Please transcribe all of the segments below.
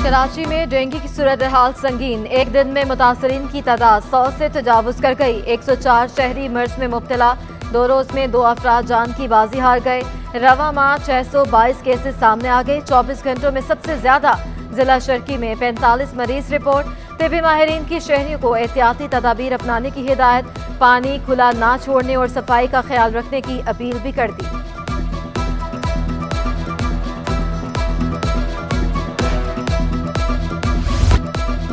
कराची में डेंगू की सूरत हाल संगीन। एक दिन में मुतासरीन की तादाद 100 से तजावुज कर गई। 104 शहरी मर्ज में मुब्तला। 2 रोज में 2 अफराद जान की बाजी हार गए। रवा माह 622 केसेस सामने आ गए। 24 घंटों में सबसे ज्यादा जिला शर्की में 45 मरीज रिपोर्ट। तिबी माहिरीन की शहरियों को एहतियाती तदाबीर अपनाने की हिदायत। पानी खुला ना छोड़ने और सफाई का ख्याल रखने की अपील भी कर दी।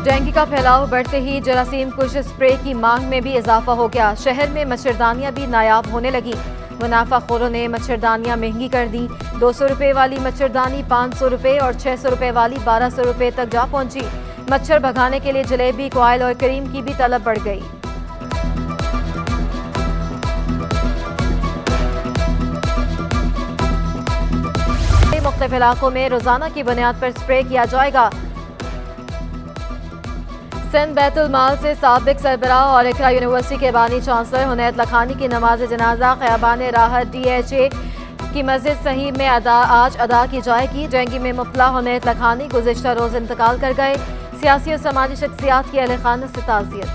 डेंगू का फैलाव बढ़ते ही जरासीम कुश स्प्रे की मांग में भी इजाफा हो गया। शहर में मच्छरदानियां भी नायाब होने लगी। मुनाफाखोरों ने मच्छरदानियां महंगी कर दी। 200 रुपए वाली मच्छरदानी 500 रुपए और 600 रुपए वाली 1200 रुपए तक जा पहुंची। मच्छर भगाने के लिए जलेबी, कॉयल और क्रीम की भी तलब बढ़ गई। मुख्तलिफ इलाकों में रोजाना की बुनियाद पर स्प्रे किया जाएगा। सिंध बैतुल माल से साबिक सरबराह और इकरा यूनिवर्सिटी के बानी चांसलर हुनैत लखानी की नमाज जनाजा खयाबान राहत DHA की मस्जिद सही में आज अदा की जाएगी। डेंगू में मुब्तला हुनैत लखानी गुज़िश्ता रोज इंतकाल कर गए। सियासी और समाजी शख्सियात की अहले खाना से ताज़ियत।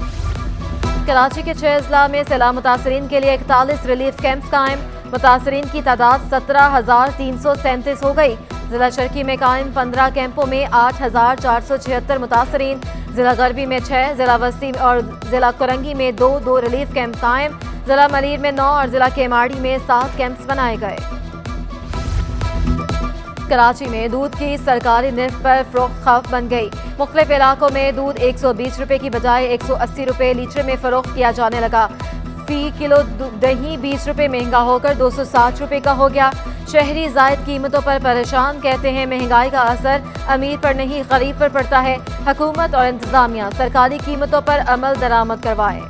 कराची के 6 अजला में सैलाब मुतासरीन के लिए 41 रिलीफ कैंप्स कायम। मुतासरीन की तादाद 17,337 हो गई। जिला शर्की में कायम 15 कैंपों में 8,476 मुतासरीन। जिला गरबी में 6, जिला वसी और जिला कुरंगी में 2 रिलीफ कैंप कायम। जिला मलीर में 9 और जिला केमाड़ी में 7 कैंप्स बनाए गए। कराची में दूध की सरकारी निर्ख पर फरोख्त खौफ बन गई। मुख्तलिफ इलाकों में दूध 120 रुपए की बजाय 180 रुपए लीटर में फरोख्त किया जाने लगा। फी किलो दही 20 रुपए महंगा होकर 260 रुपए का हो गया। शहरी जायद कीमतों पर परेशान, कहते हैं महंगाई का असर अमीर पर नहीं गरीब पर पड़ता है। हुकूमत और इंतजामिया सरकारी कीमतों पर अमल दरामद करवाए।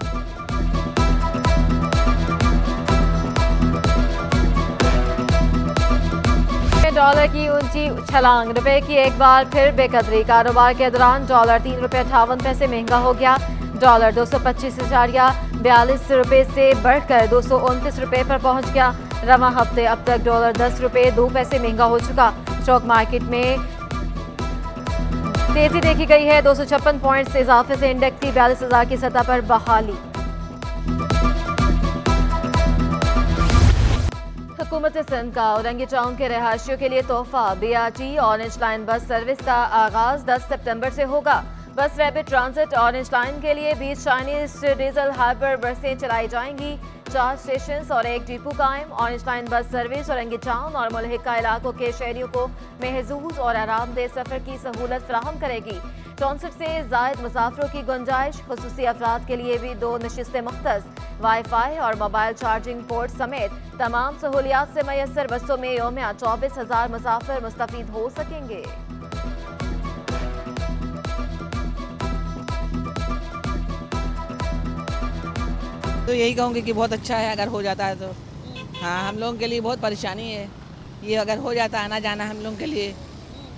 डॉलर की ऊंची छलांग, रुपए की एक बार फिर बेकदरी। कारोबार के दौरान डॉलर 3 रुपए 58 पैसे महंगा हो गया। डॉलर 225.42 रुपए से बढ़कर 229 रुपए पर पहुंच गया। रवा हफ्ते अब तक डॉलर 10 रुपए 2 पैसे महंगा हो चुका। स्टॉक मार्केट में तेजी देखी गई है। 256 पॉइंट्स से इजाफे से इंडेक्स की 42,000 की सतह पर बहाली। हुकूमत सिंध का औरंगी टाउन के रहायशियों के लिए तोहफा। BRT orange line bus service का आगाज 10 सितंबर से होगा। बस रैपिड ट्रांजिट ऑरेंज लाइन के लिए 20 चाइनीज डीजल हाइपर बसें चलाई जाएंगी। 4 स्टेशन और 1 डिपो कायम। Orange line bus service Orangi town और मुल्हिका इलाकों के शहरियों को महजूज और आरामदेह सफर की सहूलत फराहम करेगी। 64 से जायद मुसाफिरों की गुंजाइश। खुसूसी अफराद के लिए भी 2 नशिस्तें मुख्तस। वाईफाई और मोबाइल चार्जिंग पोर्ट समेत तमाम सहूलियात से मैसर बसों में यौमिया 24,000 मुसाफिर मुस्तफीद हो सकेंगे। तो यही कहूँगी कि बहुत अच्छा है अगर हो जाता है तो। हाँ, हम लोगों के लिए बहुत परेशानी है ये। अगर हो जाता आना जाना हम लोगों के लिए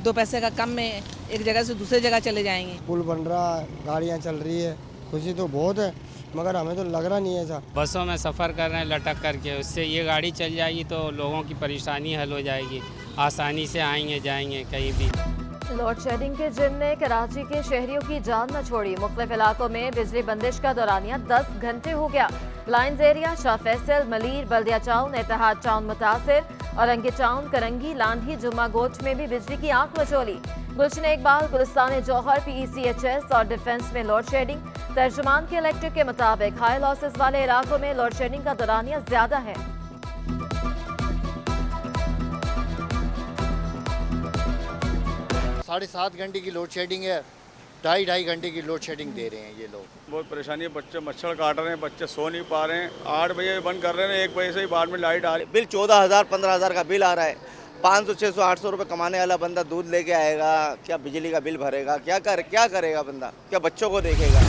2 पैसे का कम में एक जगह से दूसरी जगह चले जाएंगे। पुल बन रहा है, गाड़ियाँ चल रही है, खुशी तो बहुत है मगर हमें तो लग रहा नहीं है ऐसा। बसों में सफ़र कर रहे हैं लटक करके, उससे ये गाड़ी चल जाएगी तो लोगों की परेशानी हल हो जाएगी। आसानी से आएंगे जाएंगे कहीं भी। लोड शेडिंग के जिन ने कराची के शहरियों की जान न छोड़ी। मुख्तलिफ इलाकों में बिजली बंदिश का दौरानिया 10 घंटे हो गया। लाइन्स एरिया, शाह फैसल, मलीर, बल्दिया टाउन, इत्तेहाद टाउन मुतासिर। औरंगी टाउन, करंगी, लांधी, जुम्मा गोच में भी बिजली की आंख मचोली। गुलशन इकबाल, गुलिस्तान जौहर, PECHS और डिफेंस में लोड शेडिंग। तर्जुमान के इलेक्ट्रिक के मुताबिक हाई लॉसेस वाले इलाकों में लोड शेडिंग का दौरानिया ज्यादा है। 7.5 घंटे की लोड शेडिंग है। 2.5 घंटे की लोड शेडिंग दे रहे हैं ये लोग। बहुत परेशानी है। बच्चे मच्छर काट रहे हैं, बच्चे सो नहीं पा रहे हैं। 8 बजे बंद कर रहे हैं, 1 बजे से ही बाद में लाइट आ रही है। बिल 14,000 15,000 का बिल आ रहा है। 500 600 800 रुपये कमाने वाला बंदा दूध लेके आएगा क्या? बिजली का बिल भरेगा क्या करेगा बंदा? क्या बच्चों को देखेगा?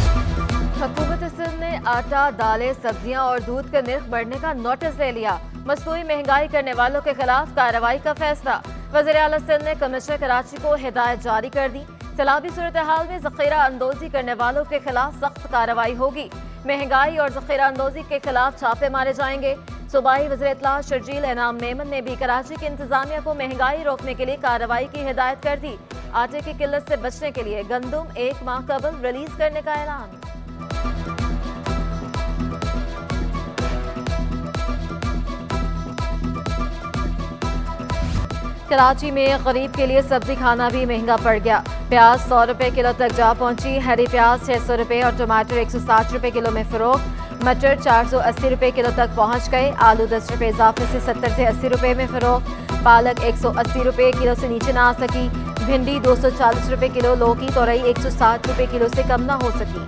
हुकूमत सिंध ने आटा, दालें, सब्जियां और दूध के निर्ख बढ़ने का नोटिस ले लिया। मसनूई महंगाई करने वालों के खिलाफ कार्रवाई का फैसला। वज़ीर आला सिंध ने कमिश्नर कराची को हिदायत जारी कर दी। सैलाबी सूरत हाल में ज़ख़ीरा अंदोज़ी करने वालों के खिलाफ सख्त कार्रवाई होगी। महंगाई और ज़ख़ीरा अंदोज़ी के खिलाफ छापे मारे जाएंगे। सूबाई वज़ीर इत्तला शर्जील इनाम मेमन ने भी कराची की इंतजामिया को महंगाई रोकने के लिए कार्रवाई की हिदायत कर दी। आटे की किल्लत से बचने के लिए गंदुम 1 माह कबल रिलीज करने का ऐलान। कराची में गरीब के लिए सब्जी खाना भी महंगा पड़ गया। प्याज 100 रुपए किलो तक जा पहुंची। हरी प्याज 600 रुपए और टमाटर 160 रुपए किलो में फरोख्त। मटर 480 रुपए किलो तक पहुंच गए। आलू 10 रुपए इजाफे से 70 से 80 रुपए में फरोख्त। पालक 180 रुपए किलो से नीचे ना आ सकी। भिंडी 240 रुपए किलो। लौकी तोरई 160 रुपए किलो से कम ना हो सकी।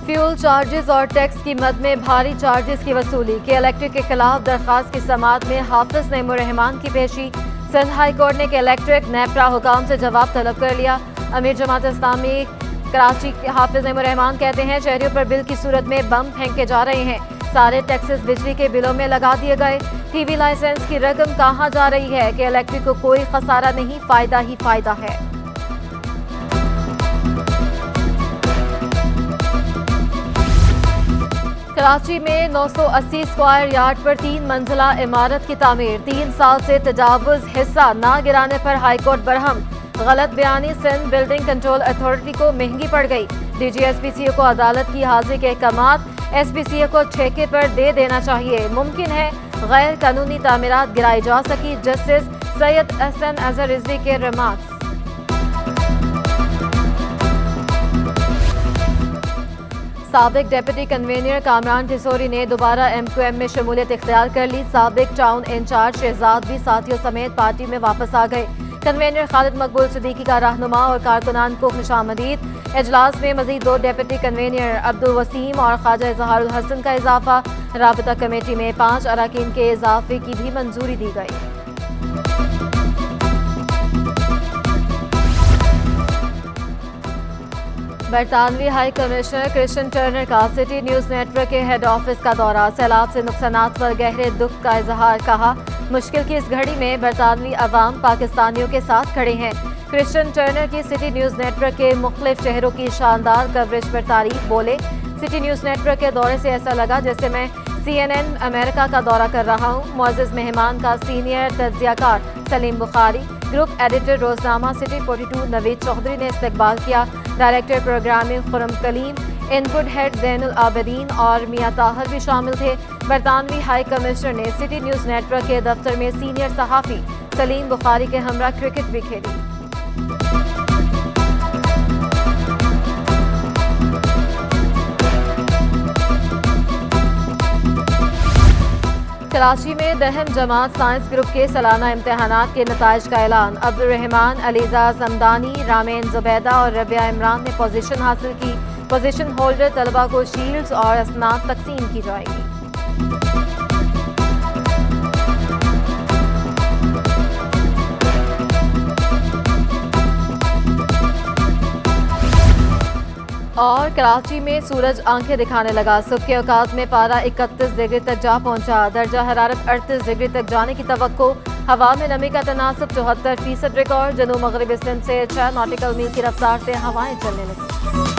फ्यूल चार्जेस और टैक्स की मद में भारी चार्जेस की वसूली। के इलेक्ट्रिक के खिलाफ दरखास्त की समाअत में हाफिज नईमुर रहमान की पेशी। सिंध हाई कोर्ट ने के इलेक्ट्रिक नेपरा हुकाम से जवाब तलब कर लिया। अमीर जमात इस्लामी कराची के हाफिज नईमुर रहमान कहते हैं शहरियों पर बिल की सूरत में बम फेंके जा रहे हैं। सारे टैक्सेस बिजली के बिलों में लगा दिए गए। टीवी लाइसेंस की रकम कहाँ जा रही है? के इलेक्ट्रिक को कोई खसारा नहीं, फायदा ही फायदा है। कराची में 980 स्क्वायर यार्ड पर 3 मंजिला इमारत की तामीर। 3 साल से तजावुज हिस्सा ना गिराने पर हाईकोर्ट बरहम। गलत बयानी सिंध बिल्डिंग कंट्रोल अथॉरिटी को महंगी पड़ गई। डीजी एसपीसीए को अदालत की हाजिरी के अहकामात एसपीसीए को ठेके पर दे देना चाहिए। मुमकिन है गैर कानूनी तामीरात गिराई जा सकी। जस्टिस सैयद एहसन अजहर रिजवी के रिमार्क्स। साबिक डिप्टी कन्वीनर कामरान टिसोरी ने दोबारा MQM में शमूलियत इख्तियार कर ली। साबिक टाउन इंचार्ज शहजाद भी साथियों समेत पार्टी में वापस आ गए। कन्वीनर खालिद मकबूल सिद्दीकी का रहनुमा और कारकुनान को खुशामदीद। इजलास में मजीद 2 डिप्टी कन्वीनर अब्दुल वसीम और ख्वाजा इजहारुल हसन का इजाफा। राबता कमेटी में 5 अरकान के इजाफे की भी मंजूरी दी गई। बरतानवी हाई कमिश्नर क्रिश्चियन टर्नर का सिटी न्यूज़ नेटवर्क के हेड ऑफिस का दौरा। सैलाब से नुकसानात पर गहरे दुख का इजहार। कहा मुश्किल की इस घड़ी में बरतानवी अवाम पाकिस्तानियों के साथ खड़े हैं। क्रिश्चियन टर्नर की सिटी न्यूज़ नेटवर्क के मुख्तलिफ शहरों की शानदार कवरेज पर तारीफ। बोले सिटी न्यूज़ नेटवर्क के दौरे से ऐसा लगा जैसे मैं CNN अमेरिका का दौरा कर रहा हूँ। मुअज़्ज़ज़ मेहमान का सीनियर तज्ज़ियाकार सलीम बुखारी, ग्रुप एडिटर रोजनामा सिटी 42 नवीद चौधरी ने इस्तकबाल किया। Director programming Khurram Kaleem, input head Zainul Abideen और मियां ताहिर भी शामिल थे। बरतानवी हाई कमिश्नर ने सिटी न्यूज़ नेटवर्क के दफ्तर में सीनियर सहाफ़ी सलीम बुखारी के हमरा क्रिकेट भी खेली। कराची में दहम जमात साइंस ग्रुप के सालाना इम्तहानात के नताइज का ऐलान। अब्दुल रहमान, अलीजा जमदानी, रामेन जुबैदा और रबिया इमरान ने पोजीशन हासिल की। पोजीशन होल्डर तलबा को शील्ड्स और असनाद तकसीम की जाएगी। और कराची में सूरज आंखें दिखाने लगा। सुबह के औकात में पारा 31 डिग्री तक जा पहुंचा। दर्जा हरारत 38 डिग्री तक जाने की तवक्को। हवा में नमी का तनासब 74% रिकॉर्ड। जनूब मगरिबी सिंध से 6 नॉटिकल मील की रफ्तार से हवाएं चलने लगी।